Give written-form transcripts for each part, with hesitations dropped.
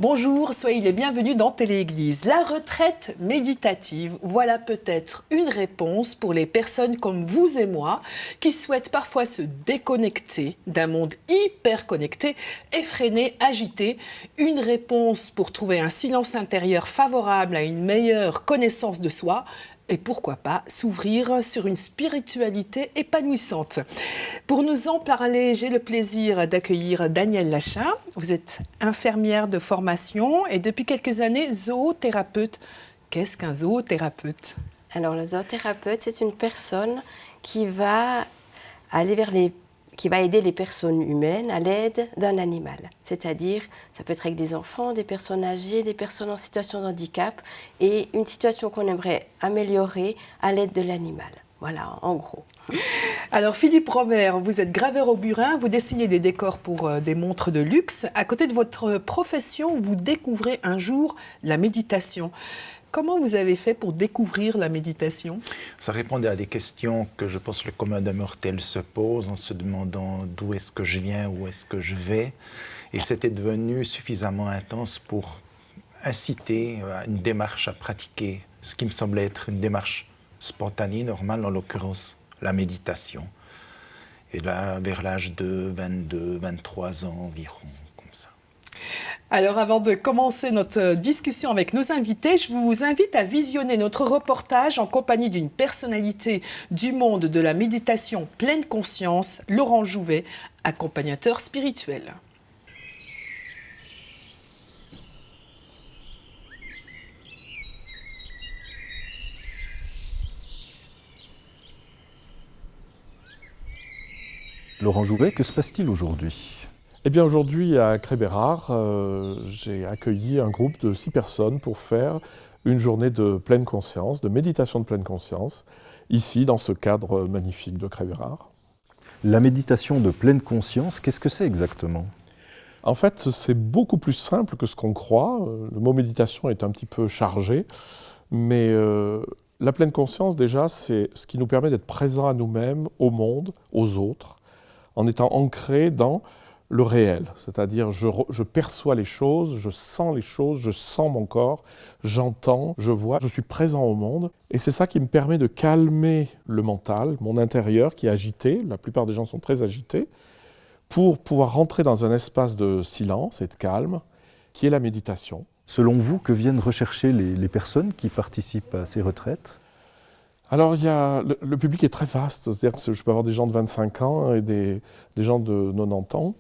Bonjour, soyez les bienvenus dans Télé-Église. La retraite méditative, voilà peut-être une réponse pour les personnes comme vous et moi qui souhaitent parfois se déconnecter d'un monde hyper connecté, effréné, agité. Une réponse pour trouver un silence intérieur favorable à une meilleure connaissance de soi. Et pourquoi pas s'ouvrir sur une spiritualité épanouissante. Pour nous en parler, j'ai le plaisir d'accueillir Danielle Lachin. Vous êtes infirmière de formation et depuis quelques années zoothérapeute. Qu'est-ce qu'un zoothérapeute ? Alors le zoothérapeute, c'est une personne qui va aider les personnes humaines à l'aide d'un animal. C'est-à-dire, ça peut être avec des enfants, des personnes âgées, des personnes en situation de handicap et une situation qu'on aimerait améliorer à l'aide de l'animal. Voilà, en gros. Alors Philippe Robert, vous êtes graveur au burin, vous dessinez des décors pour des montres de luxe. À côté de votre profession, vous découvrez un jour la méditation. Comment vous avez fait pour découvrir la méditation ? Ça répondait à des questions que je pense le commun des mortels se pose en se demandant d'où est-ce que je viens, où est-ce que je vais. Et c'était devenu suffisamment intense pour inciter à une démarche à pratiquer ce qui me semblait être une démarche spontanée, normale, en l'occurrence la méditation. Et là, vers l'âge de 22, 23 ans environ. Alors avant de commencer notre discussion avec nos invités, je vous invite à visionner notre reportage en compagnie d'une personnalité du monde de la méditation pleine conscience, Laurent Jouvet, accompagnateur spirituel. Laurent Jouvet, que se passe-t-il aujourd'hui ? Eh bien aujourd'hui à Crébérard, j'ai accueilli un groupe de 6 personnes pour faire une journée de pleine conscience, de méditation de pleine conscience, ici dans ce cadre magnifique de Crébérard. La méditation de pleine conscience, qu'est-ce que c'est exactement ? En fait, c'est beaucoup plus simple que ce qu'on croit. Le mot méditation est un petit peu chargé, mais la pleine conscience déjà, c'est ce qui nous permet d'être présents à nous-mêmes, au monde, aux autres, en étant ancrés dans le réel, c'est-à-dire je perçois les choses, je sens mon corps, j'entends, je vois, je suis présent au monde. Et c'est ça qui me permet de calmer le mental, mon intérieur qui est agité, la plupart des gens sont très agités, pour pouvoir rentrer dans un espace de silence et de calme, qui est la méditation. Selon vous, que viennent rechercher les personnes qui participent à ces retraites ? Alors, le public est très vaste, c'est-à-dire que je peux avoir des gens de 25 ans et des gens de 90 ans.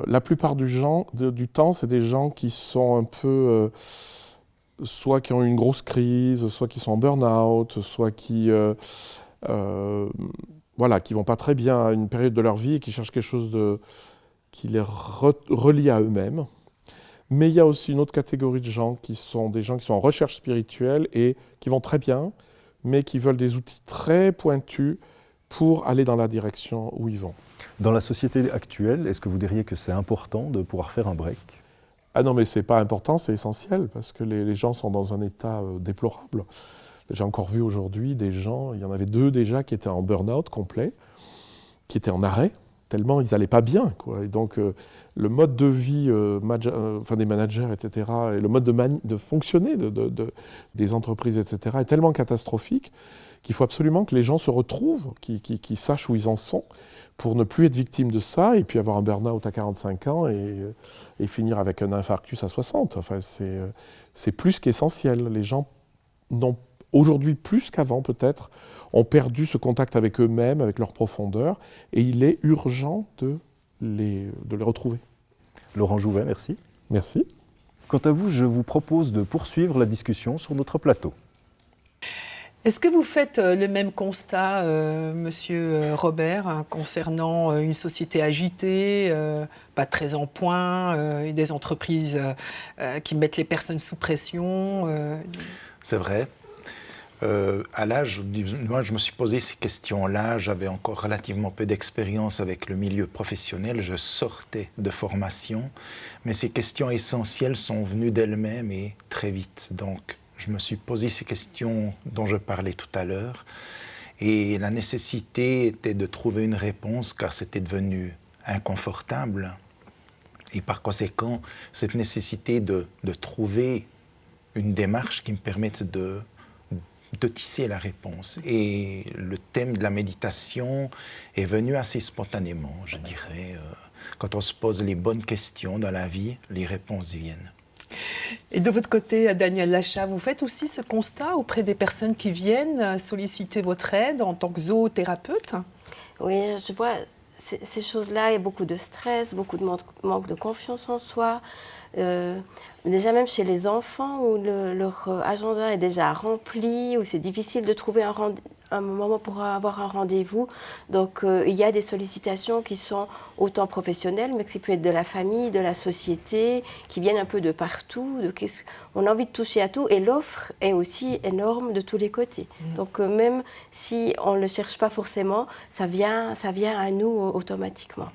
La plupart du temps, c'est des gens qui sont un peu, soit qui ont eu une grosse crise, soit qui sont en burn-out, soit qui vont pas très bien à une période de leur vie et qui cherchent quelque chose qui les relie à eux-mêmes. Mais il y a aussi une autre catégorie de gens qui sont des gens qui sont en recherche spirituelle et qui vont très bien, mais qui veulent des outils très pointus pour aller dans la direction où ils vont. Dans la société actuelle, est-ce que vous diriez que c'est important de pouvoir faire un break ? Ah non, mais c'est pas important, c'est essentiel, parce que les gens sont dans un état déplorable. J'ai encore vu aujourd'hui des gens, il y en avait 2 déjà qui étaient en burn-out complet, qui étaient en arrêt, tellement ils n'allaient pas bien, quoi. Et donc le mode de vie des managers, etc., et le mode de fonctionner des entreprises, etc., est tellement catastrophique qu'il faut absolument que les gens se retrouvent, qu'ils sachent où ils en sont, pour ne plus être victimes de ça, et puis avoir un burn-out à 45 ans et finir avec un infarctus à 60. Enfin, c'est plus qu'essentiel. Les gens n'ont aujourd'hui, plus qu'avant peut-être, ont perdu ce contact avec eux-mêmes, avec leur profondeur, et il est urgent de les retrouver. Laurent Jouvet, merci. Merci. Quant à vous, je vous propose de poursuivre la discussion sur notre plateau. Est-ce que vous faites le même constat, Monsieur Robert, concernant une société agitée, pas très en point, et des entreprises qui mettent les personnes sous pression C'est vrai. À l'âge, moi je me suis posé ces questions-là, j'avais encore relativement peu d'expérience avec le milieu professionnel, je sortais de formation, mais ces questions essentielles sont venues d'elles-mêmes et très vite. Donc je me suis posé ces questions dont je parlais tout à l'heure et la nécessité était de trouver une réponse car c'était devenu inconfortable Et par conséquent, cette nécessité de trouver une démarche qui me permette de tisser la réponse. Et le thème de la méditation est venu assez spontanément, je dirais. Quand on se pose les bonnes questions dans la vie, les réponses viennent. Et de votre côté, Daniel Lacha, vous faites aussi ce constat auprès des personnes qui viennent solliciter votre aide en tant que zoothérapeute? Oui, je vois ces choses-là, il y a beaucoup de stress, beaucoup de manque de confiance en soi. Déjà même chez les enfants où leur agenda est déjà rempli, où c'est difficile de trouver un moment pour avoir un rendez-vous. Donc il y a des sollicitations qui sont autant professionnelles, mais qui peuvent être de la famille, de la société, qui viennent un peu de partout. On a envie de toucher à tout et l'offre est aussi énorme de tous les côtés. Donc même si on ne le cherche pas forcément, ça vient à nous automatiquement.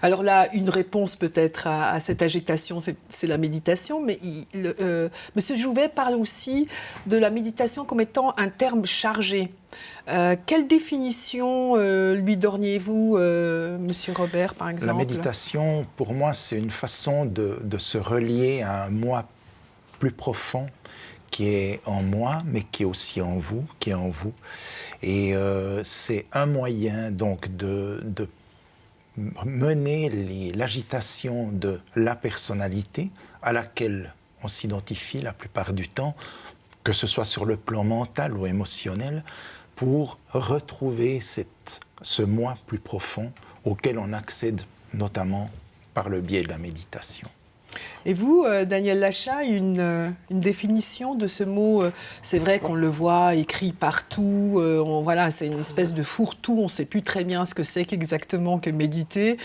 Alors là, une réponse peut-être à cette agitation, c'est la méditation, mais Monsieur Jouvet parle aussi de la méditation comme étant un terme chargé. Quelle définition lui donneriez-vous, Monsieur Robert, par exemple? La méditation, pour moi, c'est une façon de se relier à un moi plus profond qui est en moi, mais qui est aussi en vous, qui est en vous. Et c'est un moyen donc de mener l'agitation de la personnalité à laquelle on s'identifie la plupart du temps, que ce soit sur le plan mental ou émotionnel, pour retrouver ce moi plus profond auquel on accède notamment par le biais de la méditation. Et vous, Daniel Lacha, une définition de ce mot, c'est vrai qu'on le voit écrit partout, voilà, c'est une espèce de fourre-tout, on ne sait plus très bien ce que c'est exactement que méditer.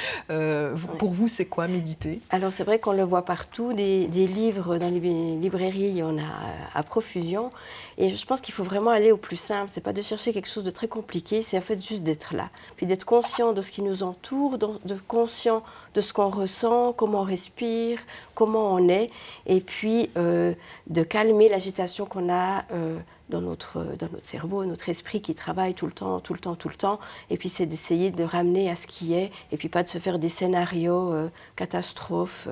Pour vous, c'est quoi méditer? Alors c'est vrai qu'on le voit partout, des livres dans les librairies, il y en a à profusion. Et je pense qu'il faut vraiment aller au plus simple, c'est pas de chercher quelque chose de très compliqué, c'est en fait juste d'être là. Puis d'être conscient de ce qui nous entoure, conscient de ce qu'on ressent, comment on respire, comment on est, et puis de calmer l'agitation qu'on a dans notre cerveau, notre esprit qui travaille tout le temps, et puis c'est d'essayer de ramener à ce qui est, et puis pas de se faire des scénarios catastrophes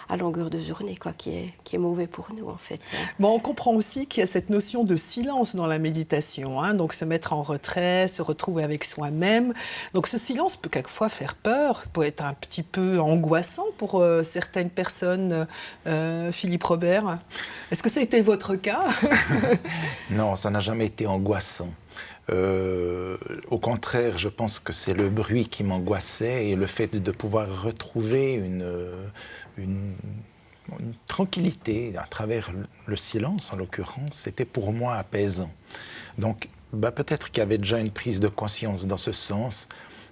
à longueur de journée, quoi, qui est mauvais pour nous en fait. Bon, on comprend aussi qu'il y a cette notion de silence dans la méditation, hein, donc se mettre en retrait, se retrouver avec soi-même. Donc ce silence peut quelquefois faire peur, peut être un petit peu angoissant pour certaines personnes. Philippe Robert, est-ce que ça a été votre cas? Non, ça n'a jamais été angoissant. Au contraire, je pense que c'est le bruit qui m'angoissait et le fait de pouvoir retrouver une tranquillité à travers le silence, en l'occurrence, c'était pour moi apaisant. Donc, peut-être qu'il y avait déjà une prise de conscience dans ce sens.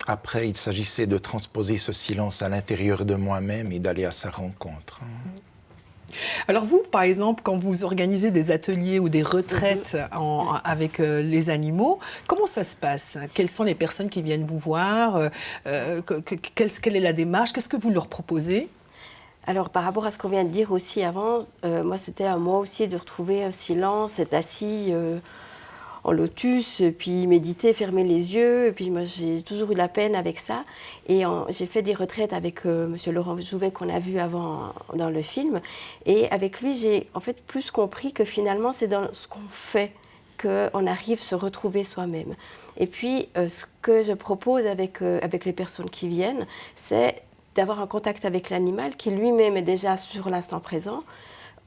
Après, il s'agissait de transposer ce silence à l'intérieur de moi-même et d'aller à sa rencontre. Alors vous, par exemple, quand vous organisez des ateliers ou des retraites avec les animaux, comment ça se passe? Quelles sont les personnes qui viennent vous voir? Quelle est la démarche? Qu'est-ce que vous leur proposez? Alors, par rapport à ce qu'on vient de dire aussi avant, moi, c'était à moi aussi de retrouver un silence, être assis en lotus, puis méditer, fermer les yeux. Et puis moi, j'ai toujours eu la peine avec ça. Et j'ai fait des retraites avec Monsieur Laurent Jouvet, qu'on a vu avant dans le film. Et avec lui, j'ai en fait plus compris que finalement, c'est dans ce qu'on fait qu'on arrive à se retrouver soi-même. Et puis, ce que je propose avec les personnes qui viennent, c'est d'avoir un contact avec l'animal qui lui-même est déjà sur l'instant présent.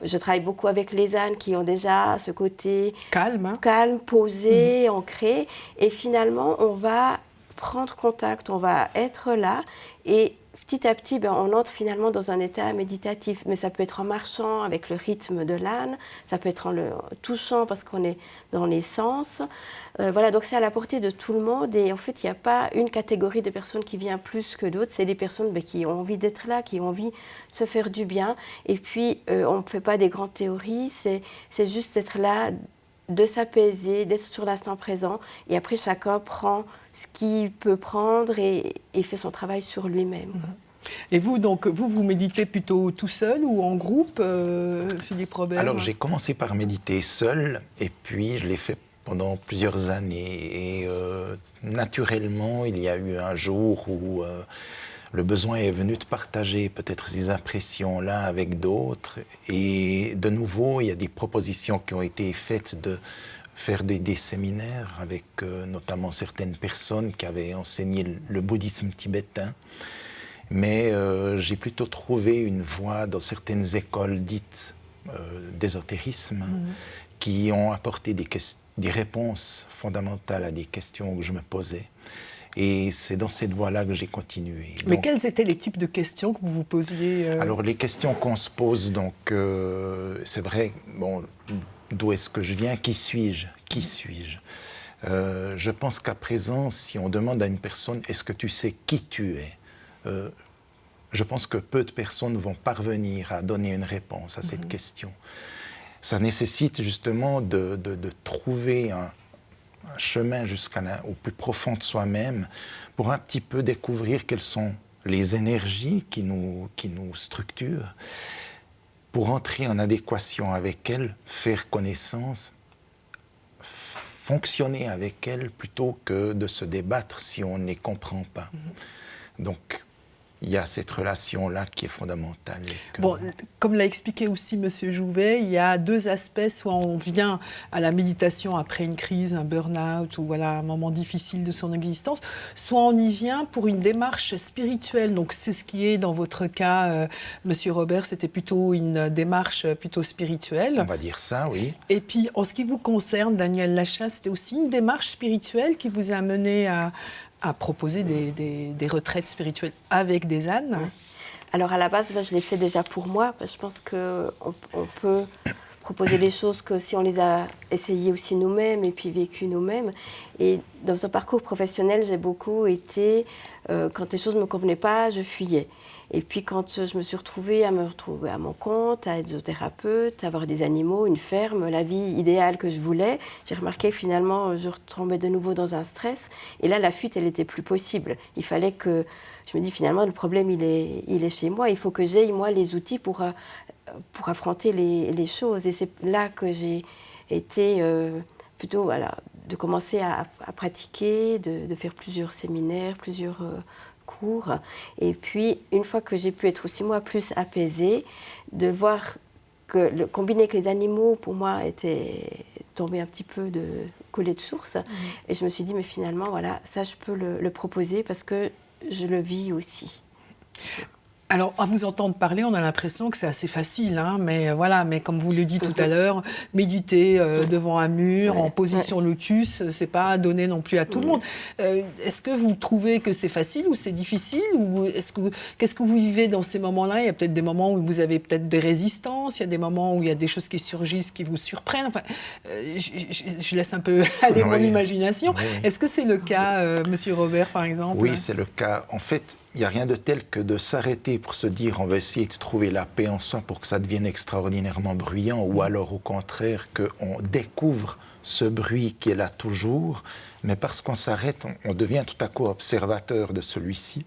Je travaille beaucoup avec les ânes qui ont déjà ce côté calme, posé, ancré. Et finalement, on va prendre contact, on va être là. Et petit à petit, on entre finalement dans un état méditatif. Mais ça peut être en marchant avec le rythme de l'âne, ça peut être en le touchant parce qu'on est dans les sens. Voilà, donc c'est à la portée de tout le monde. Et en fait, il n'y a pas une catégorie de personnes qui vient plus que d'autres. C'est des personnes qui ont envie d'être là, qui ont envie de se faire du bien. Et puis, on ne fait pas des grandes théories, c'est juste d'être là, de s'apaiser, d'être sur l'instant présent. Et après, chacun prend ce qu'il peut prendre et fait son travail sur lui-même. Et vous, donc, vous méditez plutôt tout seul ou en groupe, Philippe Robert? Alors, j'ai commencé par méditer seul, et puis je l'ai fait pendant plusieurs années. Et naturellement, il y a eu un jour où le besoin est venu de partager peut-être ces impressions-là avec d'autres. Et de nouveau, il y a des propositions qui ont été faites de faire des séminaires avec notamment certaines personnes qui avaient enseigné le bouddhisme tibétain. Mais j'ai plutôt trouvé une voie dans certaines écoles dites d'ésotérisme qui ont apporté des réponses fondamentales à des questions que je me posais. Et c'est dans cette voie-là que j'ai continué. Mais quels étaient les types de questions que vous vous posiez Alors, les questions qu'on se pose, donc, c'est vrai, bon, d'où est-ce que je viens? Qui suis-je? Qui suis-je? Je pense qu'à présent, si on demande à une personne « Est-ce que tu sais qui tu es ?» je pense que peu de personnes vont parvenir à donner une réponse à cette question. Ça nécessite justement de trouver un chemin au plus profond de soi-même pour un petit peu découvrir quelles sont les énergies qui nous structurent, pour entrer en adéquation avec elles, faire connaissance, fonctionner avec elles plutôt que de se débattre si on ne les comprend pas. Donc, il y a cette relation-là qui est fondamentale. Bon, comme l'a expliqué aussi M. Jouvet, il y a deux aspects. Soit on vient à la méditation après une crise, un burn-out ou voilà, un moment difficile de son existence, soit on y vient pour une démarche spirituelle. Donc c'est ce qui est dans votre cas, M. Robert, c'était plutôt une démarche plutôt spirituelle. On va dire ça, oui. Et puis en ce qui vous concerne, Daniel Lachasse, c'était aussi une démarche spirituelle qui vous a mené à proposer des retraites spirituelles avec des ânes. Alors à la base, je l'ai fait déjà pour moi. Je pense qu'on peut proposer les choses que si on les a essayées aussi nous-mêmes et puis vécues nous-mêmes. Et dans un parcours professionnel, j'ai beaucoup été, quand les choses ne me convenaient pas, je fuyais. Et puis quand je me suis retrouvée à mon compte, à être zoothérapeute, à avoir des animaux, une ferme, la vie idéale que je voulais, j'ai remarqué que finalement je retombais de nouveau dans un stress. Et là, la fuite, elle n'était plus possible. Il fallait que... Je me dis finalement, le problème, il est chez moi. Il faut que j'aie, moi, les outils pour affronter les choses. Et c'est là que j'ai été plutôt, voilà, de commencer à pratiquer, de faire plusieurs séminaires, plusieurs... cours. Et puis, une fois que j'ai pu être aussi, moi, plus apaisée, de voir que le combiné avec les animaux, pour moi, était tombé un petit peu de coulée de source. Et je me suis dit, mais finalement, voilà, ça, je peux le proposer parce que je le vis aussi. Alors, à vous entendre parler, on a l'impression que c'est assez facile, hein, mais voilà, mais comme vous le dites tout à l'heure, méditer devant un mur, en position lotus, c'est pas donné non plus à tout le monde. Est-ce que vous trouvez que c'est facile ou c'est difficile, ou qu'est-ce que vous vivez dans ces moments-là? Il y a peut-être des moments où vous avez peut-être des résistances, il y a des moments où il y a des choses qui surgissent, qui vous surprennent. Enfin, je laisse un peu aller mon imagination. Oui. Est-ce que c'est le cas, Monsieur Robert, par exemple? Oui, c'est le cas. En fait, il n'y a rien de tel que de s'arrêter pour se dire on va essayer de trouver la paix en soi pour que ça devienne extraordinairement bruyant, ou alors au contraire qu'on découvre ce bruit qui est là toujours, mais parce qu'on s'arrête, on devient tout à coup observateur de celui-ci,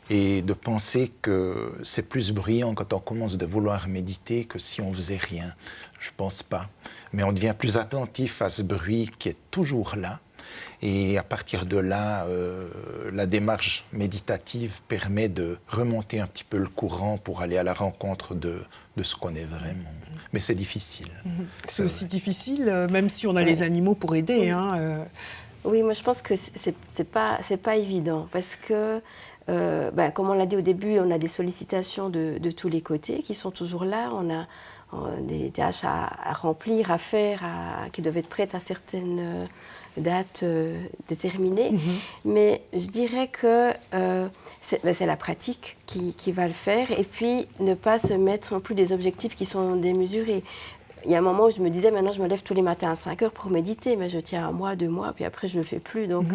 et de penser que c'est plus bruyant quand on commence de vouloir méditer que si on faisait rien. Je ne pense pas. Mais on devient plus attentif à ce bruit qui est toujours là. Et à partir de là, la démarche méditative permet de remonter un petit peu le courant pour aller à la rencontre de ce qu'on est vraiment. Mais c'est difficile. C'est aussi difficile, même si on a les animaux pour aider. Hein, Oui, moi je pense que c'est pas évident parce que, comme on l'a dit au début, on a des sollicitations de tous les côtés qui sont toujours là. On a des tâches à remplir, à faire, qui doivent être prêtes à certaines dates déterminées. Mais je dirais que c'est la pratique qui va le faire, et puis ne pas se mettre non plus des objectifs qui sont démesurés. Il y a un moment où je me disais, maintenant je me lève tous les matins à 5 heures pour méditer, mais je tiens 1 mois, 2 mois, puis après je ne le fais plus. Donc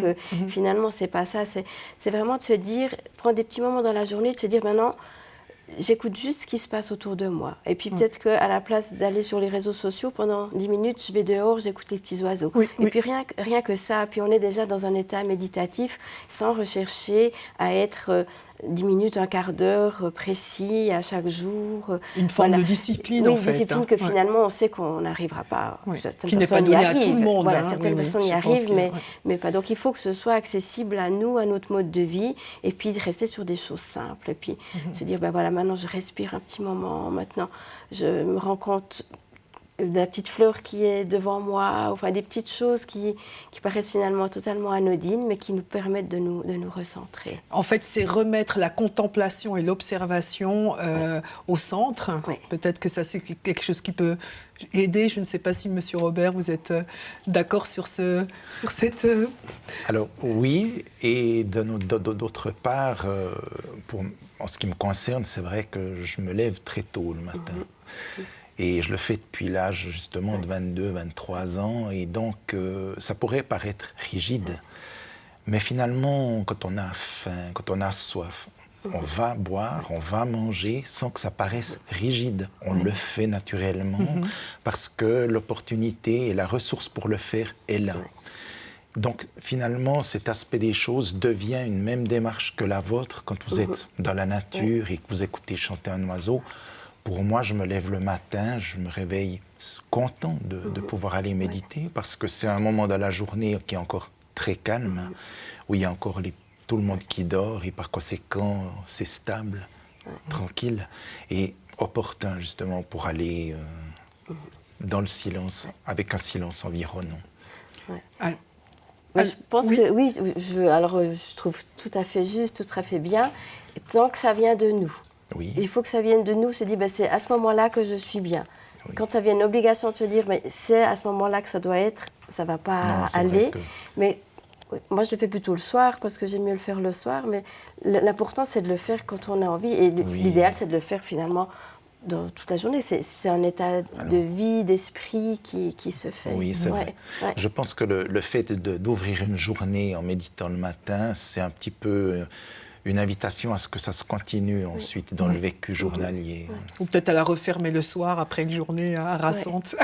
finalement, c'est pas ça. C'est vraiment de se dire, prendre des petits moments dans la journée, de se dire maintenant, j'écoute juste ce qui se passe autour de moi. Et puis peut-être qu'à la place d'aller sur les réseaux sociaux, pendant 10 minutes, je vais dehors, j'écoute les petits oiseaux. Et puis rien que ça, puis on est déjà dans un état méditatif sans rechercher à être 10 minutes, un quart d'heure précis à chaque jour. Une forme Voilà. de discipline, Oui, en une fait. discipline que finalement, on sait qu'on n'arrivera pas. Oui. Certaines Qui n'est pas personnes y donnée à tout le arrivent. monde. Voilà, hein. certaines Oui, personnes y je pense arrivent, qu'il y a- mais pas. Donc, il faut que ce soit accessible à nous, à notre mode de vie, et puis de rester sur des choses simples. Et puis se dire, ben voilà, maintenant, je respire un petit moment. Maintenant, je me rends compte de la petite fleur qui est devant moi, enfin des petites choses qui paraissent finalement totalement anodines, mais qui nous permettent de nous recentrer. En fait, c'est remettre la contemplation et l'observation au centre. Oui. Peut-être que ça, c'est quelque chose qui peut aider. Je ne sais pas si, Monsieur Robert, vous êtes d'accord sur cette... Alors oui, et d'autre part, en ce qui me concerne, c'est vrai que je me lève très tôt le matin. Et je le fais depuis l'âge justement de 22, 23 ans. Et donc, ça pourrait paraître rigide. Mais finalement, quand on a faim, quand on a soif, on va boire, on va manger sans que ça paraisse rigide. On le fait naturellement parce que l'opportunité et la ressource pour le faire est là. Donc finalement, cet aspect des choses devient une même démarche que la vôtre quand vous êtes dans la nature et que vous écoutez chanter un oiseau. Pour moi, je me lève le matin, je me réveille content de pouvoir aller méditer parce que c'est un moment de la journée qui est encore très calme, où il y a encore tout le monde qui dort et par conséquent, c'est stable, tranquille et opportun justement pour aller dans le silence, avec un silence environnant. Mais je pense que oui, je trouve tout à fait juste, tout à fait bien, tant que ça vient de nous. Oui. Il faut que ça vienne de nous, se dire c'est à ce moment-là que je suis bien. Oui. Quand ça vient une obligation de se dire mais c'est à ce moment-là que ça doit être, ça ne va pas aller. Mais moi je le fais plutôt le soir parce que j'aime mieux le faire le soir, mais l'important c'est de le faire quand on a envie et l'idéal c'est de le faire finalement dans toute la journée. C'est un état de vie, d'esprit qui se fait. Oui, c'est vrai. Ouais. Je pense que le fait d'ouvrir une journée en méditant le matin, c'est un petit peu une invitation à ce que ça se continue ensuite dans le vécu journalier. Ou peut-être à la refermer le soir après une journée harassante.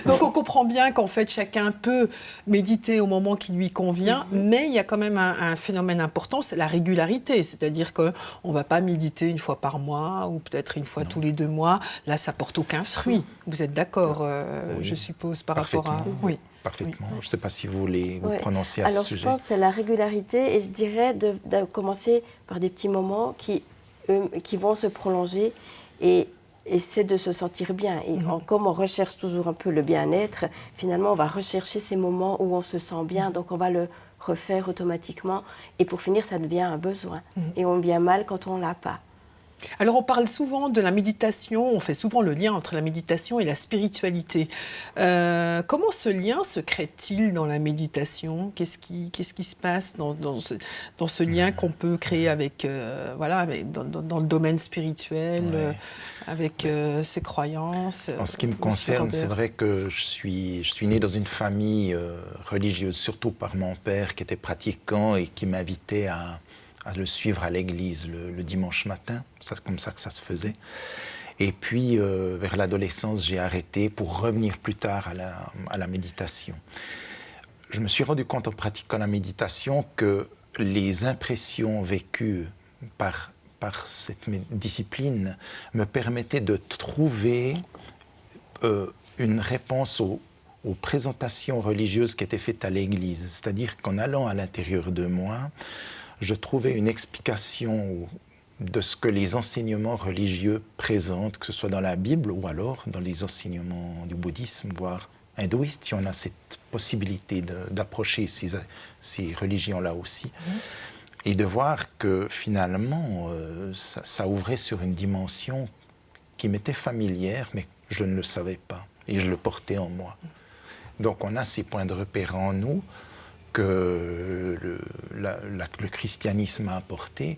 Donc on comprend bien qu'en fait chacun peut méditer au moment qui lui convient, mais il y a quand même un phénomène important, c'est la régularité. C'est-à-dire qu'on ne va pas méditer une fois par mois ou peut-être une fois tous les 2 mois. Là, ça ne porte aucun fruit. Vous êtes d'accord, je suppose, par rapport à... Oui. Parfaitement. Je ne sais pas si vous voulez vous prononcer à ce sujet. Alors, je pense que c'est la régularité et je dirais de commencer par des petits moments qui vont se prolonger et c'est de se sentir bien. Et comme on recherche toujours un peu le bien-être, finalement, on va rechercher ces moments où on se sent bien, donc on va le refaire automatiquement. Et pour finir, ça devient un besoin. Et on vient mal quand on ne l'a pas. Alors on parle souvent de la méditation, on fait souvent le lien entre la méditation et la spiritualité. Comment ce lien se crée-t-il dans la méditation ? Qu'est-ce qui se passe dans ce lien qu'on peut créer avec, dans le domaine spirituel, avec ses croyances ? En ce qui me concerne, c'est vrai que je suis né dans une famille religieuse, surtout par mon père qui était pratiquant et qui m'invitait à le suivre à l'église le dimanche matin. C'est comme ça que ça se faisait. Et puis, vers l'adolescence, j'ai arrêté pour revenir plus tard à la méditation. Je me suis rendu compte en pratiquant la méditation que les impressions vécues par cette discipline me permettaient de trouver une réponse aux présentations religieuses qui étaient faites à l'église. C'est-à-dire qu'en allant à l'intérieur de moi, je trouvais une explication de ce que les enseignements religieux présentent, que ce soit dans la Bible ou alors dans les enseignements du bouddhisme, voire hindouiste, si on a cette possibilité d'approcher ces religions-là aussi. Et de voir que finalement, ça ouvrait sur une dimension qui m'était familière, mais je ne le savais pas, et je le portais en moi. Donc on a ces points de repère en nous, que le christianisme a apporté,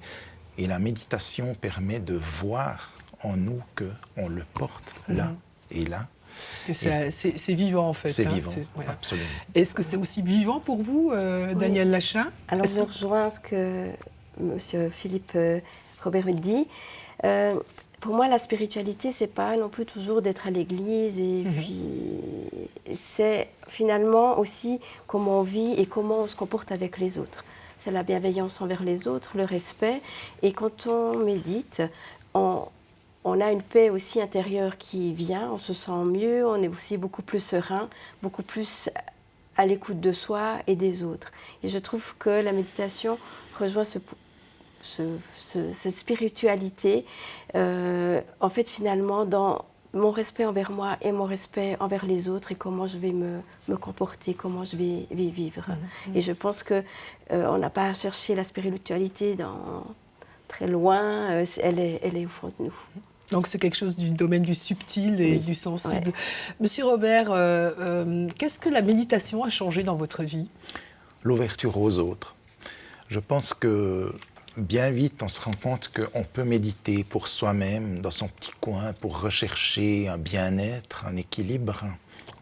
et la méditation permet de voir en nous qu'on le porte là et là. C'est vivant en fait. C'est vivant, absolument. Est-ce que c'est aussi vivant pour vous, Daniel Lachin ? Alors je rejoins ce que M. Philippe Robert dit. Pour moi, la spiritualité, c'est pas non plus toujours d'être à l'église, et puis c'est finalement aussi comment on vit et comment on se comporte avec les autres. c'est la bienveillance envers les autres, le respect. Et quand on médite, on a une paix aussi intérieure qui vient, on se sent mieux, on est aussi beaucoup plus serein, beaucoup plus à l'écoute de soi et des autres. Et je trouve que la méditation rejoint cette spiritualité, en fait finalement dans mon respect envers moi et mon respect envers les autres et comment je vais me comporter, comment je vais vivre. Et je pense qu'on n'a pas à chercher la spiritualité très loin, elle est au fond de nous. Donc c'est quelque chose du domaine du subtil et du sensible. Ouais. Monsieur Robert, qu'est-ce que la méditation a changé dans votre vie? L'ouverture aux autres. Je pense que bien vite, on se rend compte qu'on peut méditer pour soi-même, dans son petit coin, pour rechercher un bien-être, un équilibre,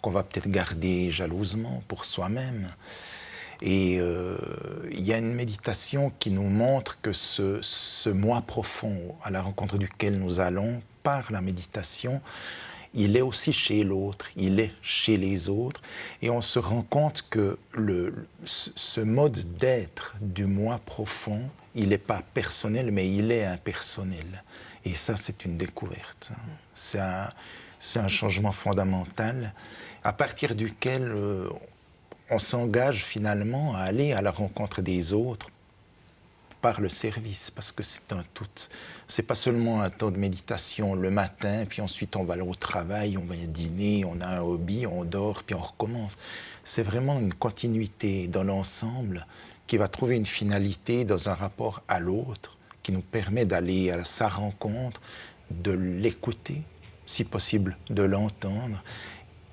qu'on va peut-être garder jalousement pour soi-même. Et il y a une méditation qui nous montre que ce moi profond, à la rencontre duquel nous allons, par la méditation, il est aussi chez l'autre, il est chez les autres. Et on se rend compte que ce mode d'être du moi profond, il n'est pas personnel, mais il est impersonnel. Et ça, c'est une découverte. C'est un changement fondamental, à partir duquel on s'engage finalement à aller à la rencontre des autres par le service, parce que c'est un tout. C'est pas seulement un temps de méditation le matin, puis ensuite on va au travail, on va dîner, on a un hobby, on dort, puis on recommence. C'est vraiment une continuité dans l'ensemble qui va trouver une finalité dans un rapport à l'autre, qui nous permet d'aller à sa rencontre, de l'écouter, si possible de l'entendre,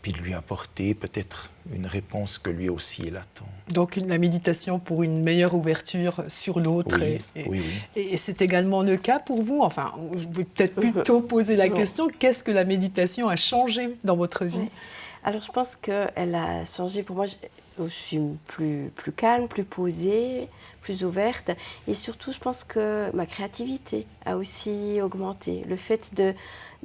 puis de lui apporter peut-être une réponse que lui aussi il attend. Donc la méditation pour une meilleure ouverture sur l'autre. Oui, oui. Et c'est également le cas pour vous. Enfin, je vais peut-être plutôt poser la question, qu'est-ce que la méditation a changé dans votre vie? Oui. Alors je pense qu'elle a changé pour moi. Je suis plus calme, plus posée, plus ouverte. Et surtout, je pense que ma créativité a aussi augmenté. Le fait de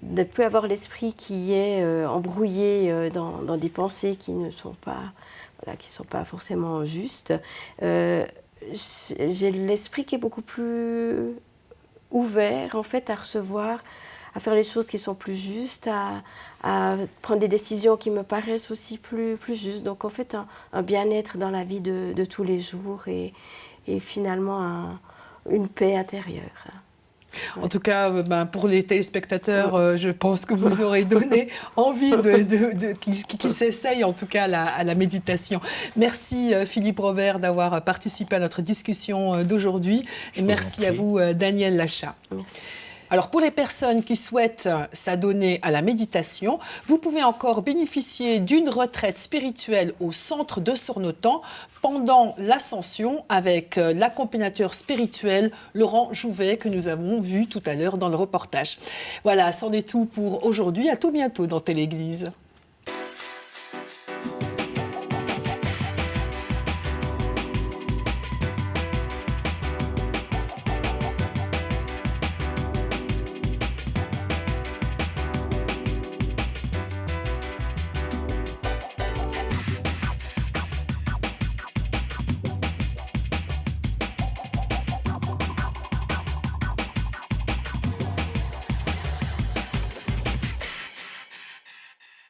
ne plus avoir l'esprit qui est embrouillé dans des pensées qui ne sont pas forcément justes. J'ai l'esprit qui est beaucoup plus ouvert en fait à recevoir, à faire les choses qui sont plus justes, à prendre des décisions qui me paraissent aussi plus justes. Donc en fait un bien-être dans la vie de tous les jours et finalement une paix intérieure. En tout cas, pour les téléspectateurs, je pense que vous aurez donné envie qu'ils s'essayent en tout cas à la méditation. Merci Philippe Robert d'avoir participé à notre discussion d'aujourd'hui. Et merci à vous Daniel Lachat. Merci. Alors pour les personnes qui souhaitent s'adonner à la méditation, vous pouvez encore bénéficier d'une retraite spirituelle au centre de Sornotan pendant l'Ascension avec l'accompagnateur spirituel Laurent Jouvet que nous avons vu tout à l'heure dans le reportage. Voilà, c'en est tout pour aujourd'hui. À tout bientôt dans Télé-Église.